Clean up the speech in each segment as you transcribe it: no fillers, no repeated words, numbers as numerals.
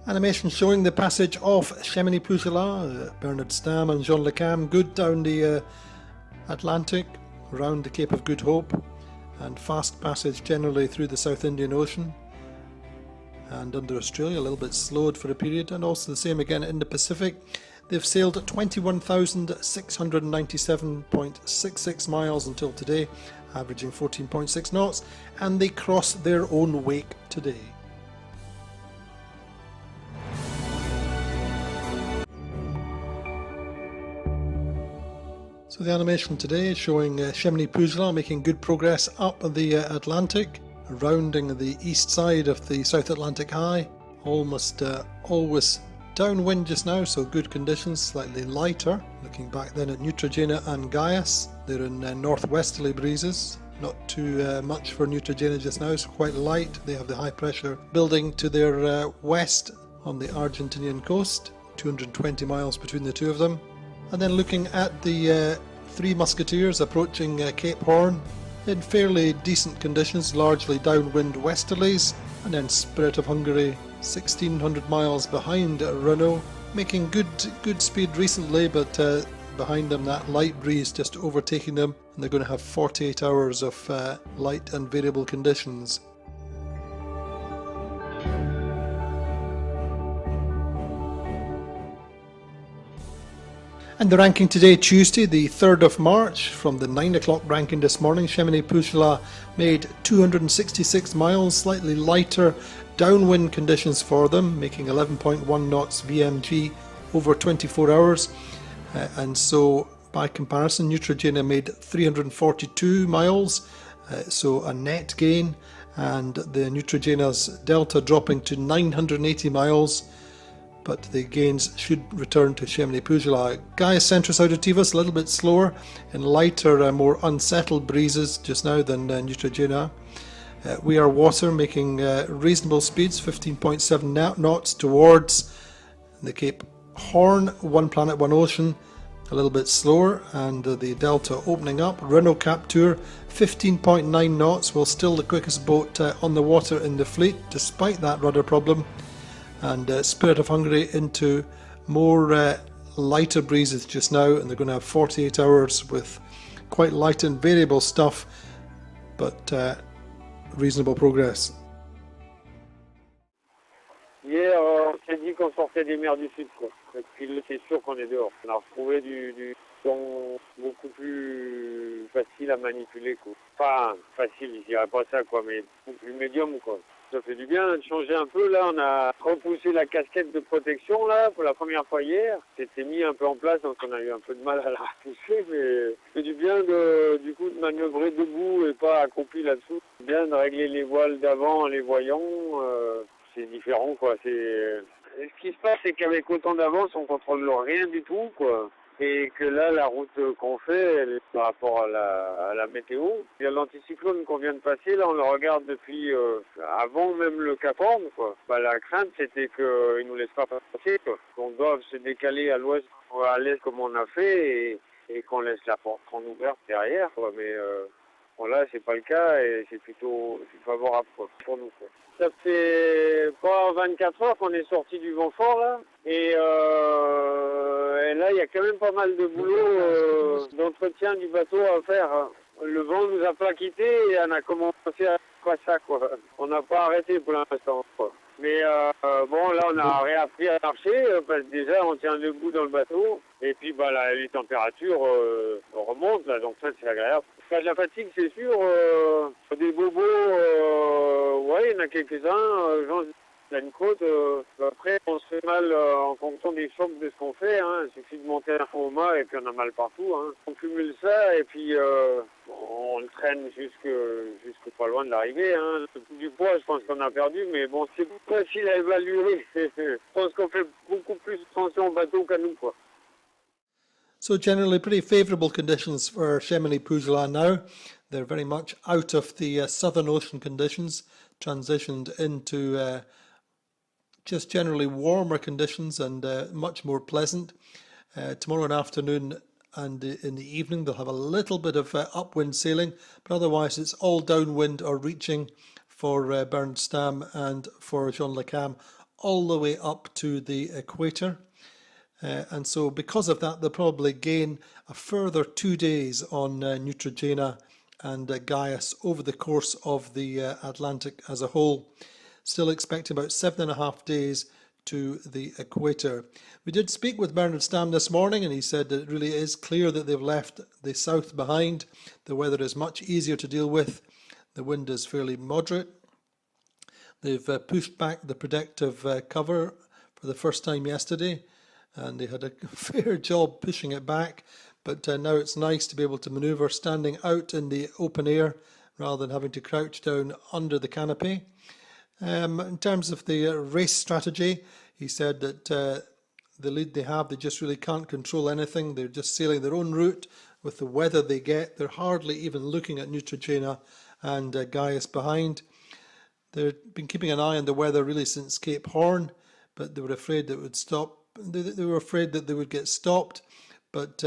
Animation showing the passage of Cheminy-Puzelat, Bernard Stamm and Jean Le Cam, good down the Atlantic, around the Cape of Good Hope, and fast passage generally through the South Indian Ocean. And under Australia, a little bit slowed for a period, and also the same again in the Pacific. They've sailed 21,697.66 miles until today, averaging 14.6 knots, and they cross their own wake today. So the animation today is showing Cheminy-Puzelat making good progress up the Atlantic, rounding the east side of the South Atlantic High, almost always downwind just now, so good conditions, slightly lighter. Looking back then at Neutrogena and Gaius, they're in northwesterly breezes, not too much for Neutrogena just now, so quite light. They have the high pressure building to their west on the Argentinian coast, 220 miles between the two of them. And then looking at the Three Musketeers approaching Cape Horn in fairly decent conditions, largely downwind westerlies, and then Spirit of Hungary 1600 miles behind Renault, making good speed recently, but behind them that light breeze just overtaking them, and they're going to have 48 hours of light and variable conditions. And the ranking today, Tuesday, the 3rd of March, from the 9 o'clock ranking this morning, Cheminy-Puzelat made 266 miles, slightly lighter downwind conditions for them, making 11.1 knots VMG over 24 hours. And so, by comparison, Neutrogena made 342 miles, so a net gain, and the Neutrogena's delta dropping to 980 miles. But the gains should return to Cheminy-Puzelat. Gaius Centris Auditivus a little bit slower in lighter, more unsettled breezes just now than Neutrogena. We Are Water making reasonable speeds, 15.7 knots towards the Cape Horn. One Planet, One Ocean a little bit slower, and the delta opening up. Renault Captur 15.9 knots, well still the quickest boat on the water in the fleet despite that rudder problem. And Spirit of Hungary into more lighter breezes just now, and they're going to have 48 hours with quite light and variable stuff, but reasonable progress. Hier, on s'est dit qu'on sortait des mers du Sud, quoi. Et puis là, c'est sûr qu'on est dehors. On a retrouvé du son beaucoup plus facile à manipuler, quoi. Pas facile, je dirais pas ça, quoi, mais beaucoup plus médium, quoi. Ça fait du bien de changer un peu. Là, on a repoussé la casquette de protection là pour la première fois hier. C'était mis un peu en place, donc on a eu un peu de mal à la repousser, mais ça fait du bien du coup de manœuvrer debout et pas accroupi là-dessous. Bien de régler les voiles d'avant en les voyant. C'est différent, quoi. Ce qui se passe, c'est qu'avec autant d'avance, on contrôle rien du tout, quoi. Et que là, la route qu'on fait, par rapport à la météo, il y a l'anticyclone qu'on vient de passer, là on le regarde depuis avant même le Cap Horn, quoi. Bah, la crainte c'était qu'il ne nous laisse pas passer, quoi. Qu'on doive se décaler à l'ouest ou à l'est comme on a fait et qu'on laisse la porte ouverte derrière, quoi. Mais bon, là c'est pas le cas et c'est plutôt favorable, quoi, pour nous, quoi. Ça fait pas 24 heures qu'on est sorti du vent fort là, et là il y a quand même pas mal de boulot d'entretien du bateau à faire. Le vent nous a pas quittés et on a commencé à faire ça, quoi. On n'a pas arrêté pour l'instant, quoi. Mais bon, là on a réappris à marcher parce que déjà on tient debout dans le bateau et puis bah là, les températures remontent là, donc ça c'est agréable. Pas de la fatigue, c'est sûr. Des bobos, ouais, il y en a quelques-uns. Il y a une côte. Après, on se fait mal en fonction des chocs de ce qu'on fait. Hein. Il suffit de monter un fond au mât et puis on a mal partout. Hein. On cumule ça et puis on le traîne jusque pas loin de l'arrivée. Hein. Du poids, je pense qu'on a perdu, mais bon, c'est facile à évaluer. Je pense qu'on fait beaucoup plus attention au bateau qu'à nous, quoi. So generally pretty favourable conditions for Cheminy-Puzelat now. They're very much out of the Southern Ocean conditions, transitioned into just generally warmer conditions and much more pleasant. Tomorrow afternoon and in the evening they'll have a little bit of upwind sailing, but otherwise it's all downwind or reaching for Bernard Stamm and for Jean Le Cam all the way up to the equator. And so because of that, they'll probably gain a further 2 days on Neutrogena and Gaius over the course of the Atlantic as a whole. Still expecting about 7.5 days to the equator. We did speak with Bernard Stam this morning, and he said that it really is clear that they've left the south behind. The weather is much easier to deal with. The wind is fairly moderate. They've pushed back the protective cover for the first time yesterday, and they had a fair job pushing it back, but now it's nice to be able to manoeuvre standing out in the open air rather than having to crouch down under the canopy. In terms of the race strategy, he said that the lead they have, they just really can't control anything. They're just sailing their own route with the weather they get. They're hardly even looking at Neutrogena and Gaius behind. They've been keeping an eye on the weather really since Cape Horn, but they were afraid that it would stop. They were afraid that they would get stopped, but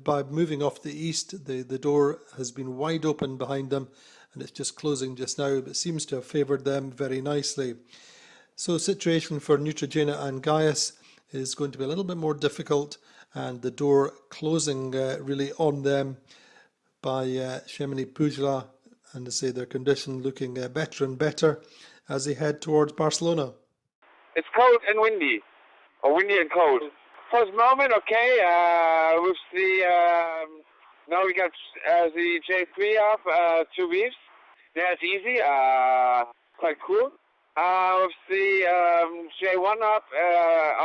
by moving off the east, the door has been wide open behind them, and it's just closing just now, but seems to have favoured them very nicely. So the situation for Neutrogena and Gaius is going to be a little bit more difficult, and the door closing really on them by Chamonix Puigela, and to say their condition looking better and better as they head towards Barcelona. It's cold and windy, or windy and cold. For the moment, okay. With the now we got the J3 up, 2 reefs. Yeah, it's easy. Quite cool. With the J1 up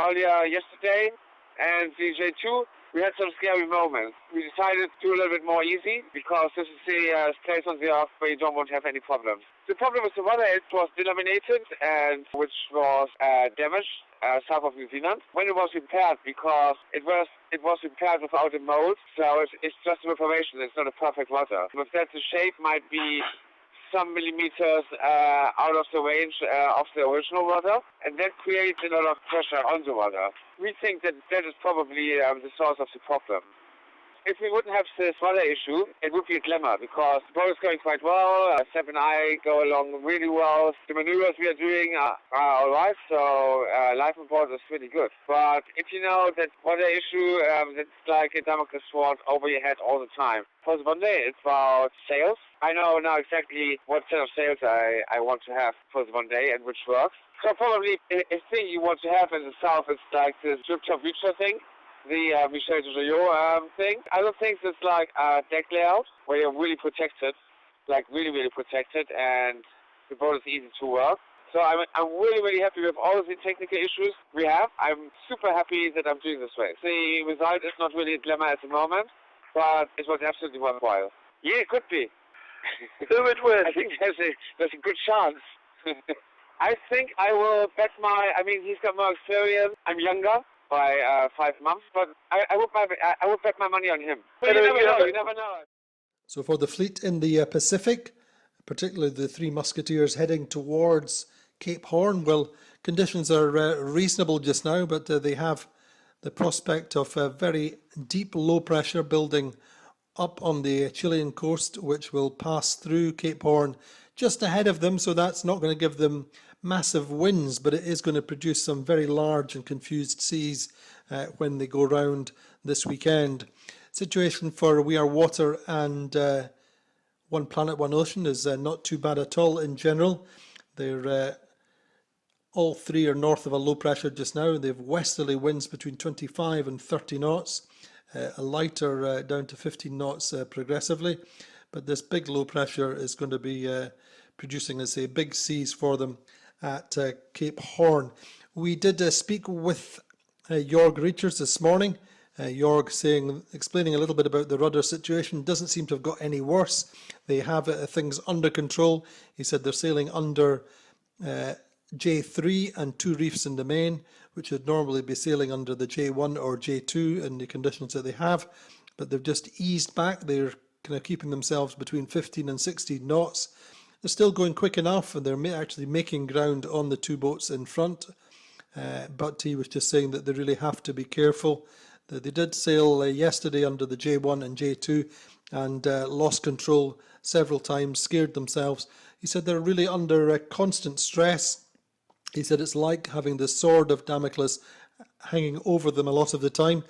earlier yesterday, and the J2, we had some scary moments. We decided to do a little bit more easy because this is the place on the earth where you don't want to have any problems. The problem with the weather, it was delaminated, and which was damaged south of New Zealand when it was repaired, because it was repaired without a mold, so it's just a reparation. It's not a perfect water. With that, the shape might be some millimeters out of the range of the original water, and that creates a lot of pressure on the water. We think that that is probably the source of the problem. If we wouldn't have this weather issue, it would be a glamour, because the boat is going quite well. Seb and I go along really well. The maneuvers we are doing are all right, so life on board is really good. But if you know that weather issue, it's like a Damocles sword over your head all the time. For the one day, it's about sails. I know now exactly what set of sails I want to have for the one day and which works. So probably a thing you want to have in the south is like this drip-top reacher thing. The Michel de Joyot thing. I don't think it's like a deck layout where you're really protected, like really, really protected, and the boat is easy to work. So I'm really, really happy with all of the technical issues we have. I'm super happy that I'm doing this race. The result is not really a glamour at the moment, but it was absolutely worthwhile. Yeah, it could be. Who would win? I think there's a good chance. I think I will bet he's got more experience. I'm younger by 5 months, but I would bet my money on him. But you never know. So for the fleet in the Pacific, particularly the Three Musketeers heading towards Cape Horn, well, conditions are reasonable just now, but they have the prospect of a very deep low pressure building up on the Chilean coast, which will pass through Cape Horn just ahead of them, so that's not going to give them massive winds, but it is going to produce some very large and confused seas when they go round this weekend. Situation for We Are Water and One Planet, One Ocean is not too bad at all in general. They're all three are north of a low pressure just now. They have westerly winds between 25 and 30 knots, a lighter down to 15 knots progressively. But this big low pressure is going to be producing, let's say, big seas for them at Cape Horn. We did speak with Jorg Riechers this morning. Jorg explaining a little bit about the rudder situation. Doesn't seem to have got any worse. They have things under control. He said they're sailing under J3 and 2 reefs in the main, which would normally be sailing under the J1 or J2 in the conditions that they have. But they've just eased back. They're kind of keeping themselves between 15 and 16 knots. They're still going quick enough, and they're actually making ground on the 2 boats in front. But he was just saying that they really have to be careful. They did sail yesterday under the J1 and J2 and lost control several times, scared themselves. He said they're really under constant stress, He said it's like having the sword of Damocles hanging over them a lot of the time.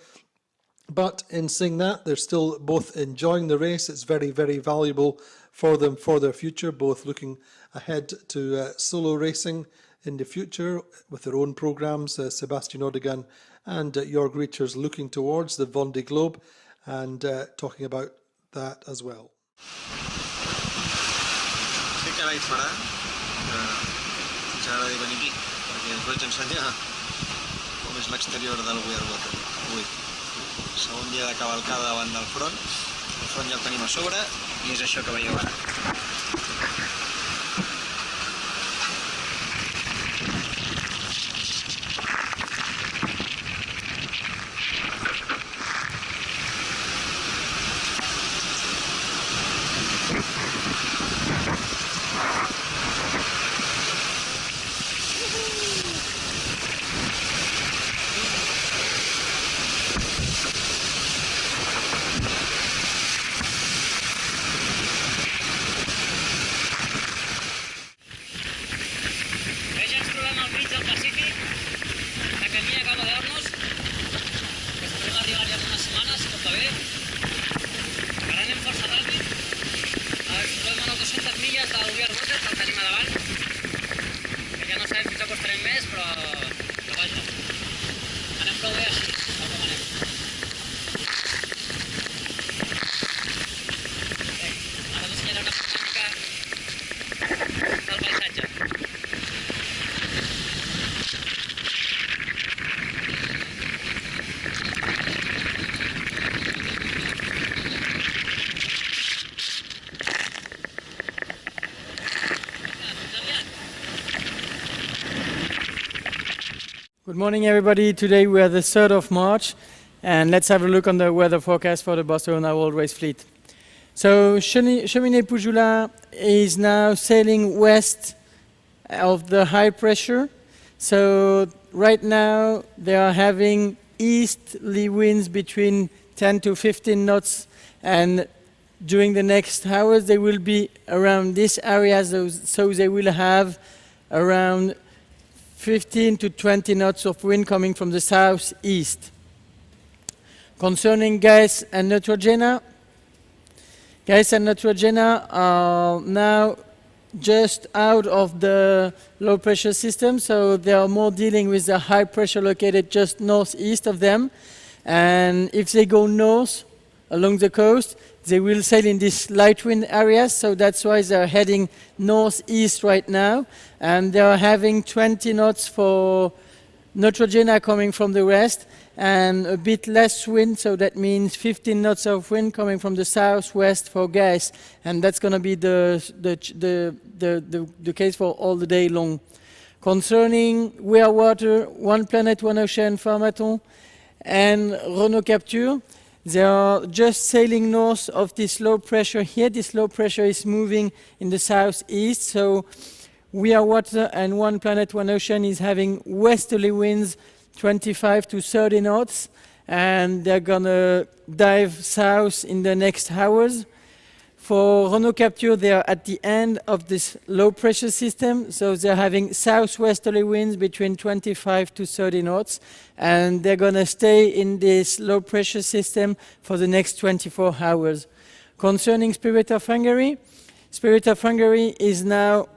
But in saying that, they're still both enjoying the race. It's very, very valuable for them for their future, both looking ahead to solo racing in the future with their own programmes, Sebastian Odegan and Jorg Rieters looking towards the Vendée Globe and talking about that as well. Què carai farà? Ens agrada venir aquí, perquè us vaig ensenyar com és l'exterior del W Barcelona avui. Segon dia de cavalcada davant del front. El front ja el tenim a sobre i és això que veieu ara. Good morning, everybody. Today we are the 3rd of March, and let's have a look on the weather forecast for the Barcelona World Race fleet. So Cheminée Pujula is now sailing west of the high pressure. So right now they are having easterly winds between 10 to 15 knots, and during the next hours they will be around this area, so they will have around 15 to 20 knots of wind coming from the southeast. Concerning gas and Neutrogena are now just out of the low pressure system, so they are more dealing with the high pressure located just northeast of them. And if they go north along the coast, they will sail in these light wind areas, so that's why they're heading northeast right now. And they are having 20 knots for Neutrogena coming from the west, and a bit less wind, so that means 15 knots of wind coming from the southwest for gas. And that's going to be the case for all the day long. Concerning We Are Water, One Planet, One Ocean, Pharmaton, and Renault Capture, they are just sailing north of this low pressure here. This low pressure is moving in the southeast, so We Are Water and One Planet, One Ocean is having westerly winds 25 to 30 knots, and they're gonna dive south in the next hours. For Renault Capture, they are at the end of this low pressure system, so they're having southwesterly winds between 25 to 30 knots, and they're gonna stay in this low pressure system for the next 24 hours. Concerning Spirit of Hungary is now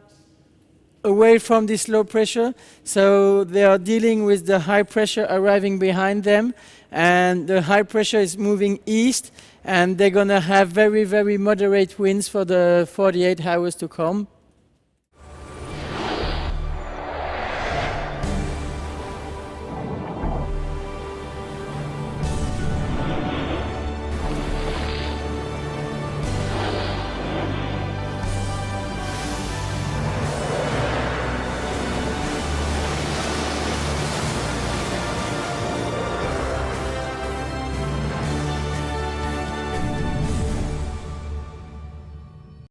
away from this low pressure, so they are dealing with the high pressure arriving behind them, and the high pressure is moving east, and they're going to have very, very moderate winds for the 48 hours to come.